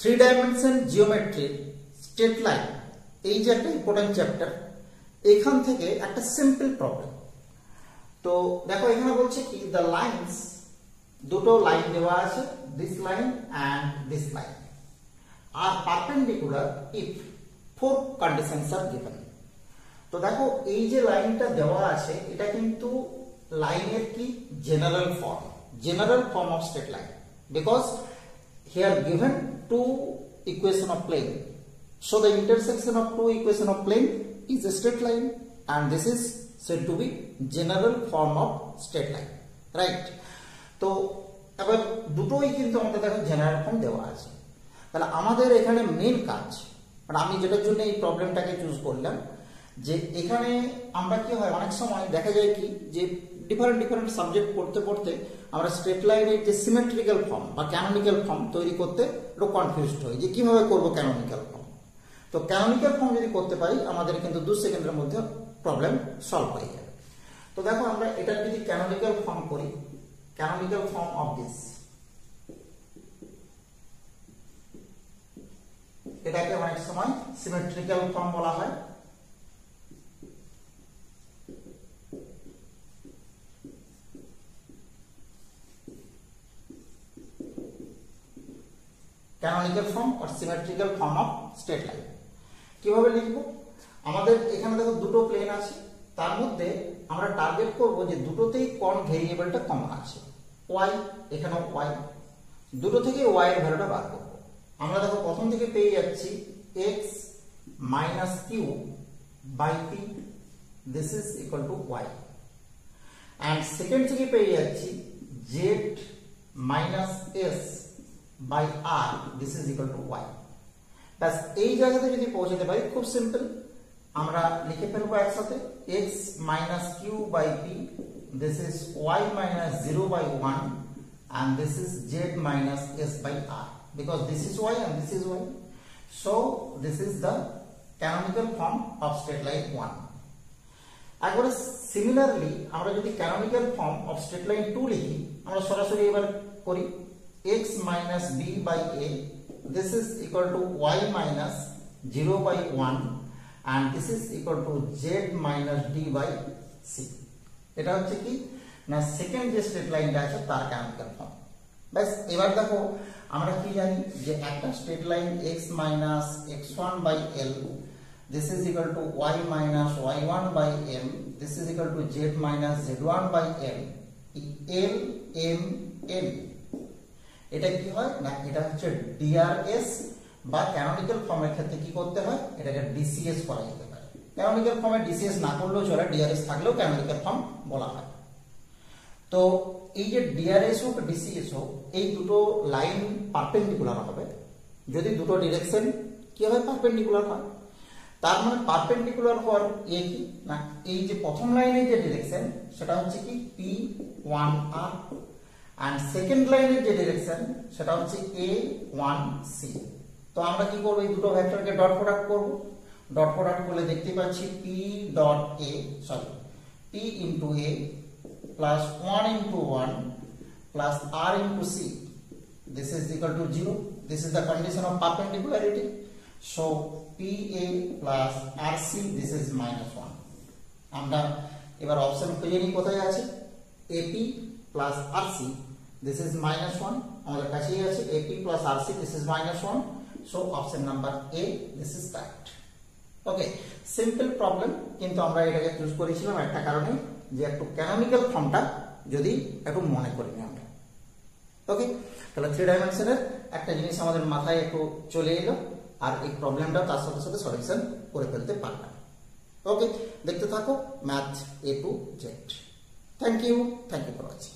Three dimension geometry straight line এই যে একটা ইম্পর্টেন্ট চ্যাপ্টার, এখান থেকে একটা সিম্পল প্রবলেম। তো দেখো এখানে বলছে কি দ্য লাইনস, দুটো লাইন দেওয়া আছে, this line and this line R perpendicular if four conditions are given. তো দেখো এই যে লাইনটা দেওয়া আছে এটা কিন্তু লাইনের কি general form of straight line, because here given two equation of plane, so the intersection of two equation of plane is a straight line and this is said to be general form of straight line, right? তো এবার দুটোই কিন্তু আমাদের দেখো general form দেওয়া আছে। তাহলে আমাদের এখানে মেন কাজ, মানে আমি যেটার জন্য এই প্রবলেমটাকে চুজ করলাম, যে এখানে আমরা কি হয় অনেক সময় দেখা যায় কি যে ডিফারেন্ট সাবজেক্ট পড়তে পড়তে আমরা স্ট্রেট লাইনের যে সিমেট্রিক্যাল ফর্ম বা ক্যানোনিক্যাল ফর্ম তৈরি করতে একটু কনফিউজড হই যে কিভাবে করব ক্যানোনিক্যাল ফর্ম। তো ক্যানোনিক্যাল ফর্ম যদি করতে পারি আমাদের কিন্তু 2 সেকেন্ডের মধ্যে প্রবলেম সলভ হয়ে যাবে। তো দেখো আমরা এটা যদি ক্যানোনিক্যাল ফর্ম করি, ক্যানোনিক্যাল ফর্ম অফ দিস, এটাকে অনেক সময় সিমেট্রিক্যাল ফর্ম বলা হয়। Canonical form or symmetrical form of straight line কিভাবে লিখবো? আমাদের এখানে দেখো দুটো প্লেন আছে, তার মধ্যে আমরা টার্গেট করব যে দুটোতেই কোন ভেরিয়েবলটা কমন আছে, y, এখানেও y, দুটো থেকে y এর ভ্যালুটা বার করব। আমরা দেখো প্রথম থেকে পেয়ে যাচ্ছি x minus q by p, this is equal to y, and second থেকে পেয়ে যাচ্ছি z minus s by r, this is equal to y। বাস এই জায়গাতে যদি পৌঁছাতে পারি খুব সিম্পল, আমরা লিখে ফেলবো একসাথে x minus q by p, this is y minus 0 by 1 and this is z minus s by r, because this is y and this is y, so this is the canonical form of straight line 1। একবারে similarly আমরা যদি canonical form of straight line 2 লিখি, আমরা সরাসরি এবার করি x minus b by a, this is equal to y minus 0 by 1 and this is equal to z minus d by c। এটা হচ্ছে কি না সেকেন্ড যে স্ট্রেট লাইনটা আছে তার ক্যানোনিক্যাল ফর্ম। বাস এবার দেখো আমরা কি জানি যে একটা straight line x minus x1 by l, this is equal to y minus y1 by m, this is equal to z minus z1 by m, l m n, এটা কি হয় না এটা হচ্ছে DRS বা ক্যানোনিক্যাল ফর্মের ক্ষেত্রে কি করতে হয়, এটাকে DCS করা যেতে পারে। ক্যানোনিক্যাল ফর্মে DCS না করলেও চলে, DRS থাকলেও ক্যানোনিক্যাল ফর্ম বলা হয়। তো এই যে DRS হোক DCS হোক, এই দুটো লাইন পারপেন্ডিকুলার হবে যদি দুটো ডিরেকশন কি হবে পারপেন্ডিকুলার হয়। তার মানে পারপেন্ডিকুলার হওয়ার কি না এই যে প্রথম লাইনের যে ডিরেকশন সেটা হচ্ছে কি P1R and সেকেন্ড লাইনের যে ডিরেকশন সেটা হচ্ছে A1C। তো আমরা কি করব এই দুটো ভেক্টরকে ডট প্রোডাক্ট করব, ডট প্রোডাক্ট করলে দেখতে পাচ্ছি P dot A sorry P into A plus 1 into 1 plus R into C, this is equal to 0, this is the condition of perpendicularity, so PA plus RC, this is minus 1। আমরা এবার option খুঁজে নিই কোথায় আছে, AP plus RC, this is minus 1, আমাদের কাছেই আছে AP plus RC, this is minus 1, so option number A, this is correct। Okay, simple problem, কিন্তু আমরা এটাকে চুজ করেছিলাম একটা কারণে যে একটু ক্যানোনিক্যাল ফর্মটা যদি একটু মনে করি আমরা। ওকে, তাহলে 3 ডাইমেনশনের একটা জিনিস আমাদের মাথায় একটু চলে এলো আর এই প্রবলেমটা তার সাথে সাথে সলিউশন করে ফেলতে পারলাম। ওকে, দেখতে থাকো math A to Z। Thank you for watching.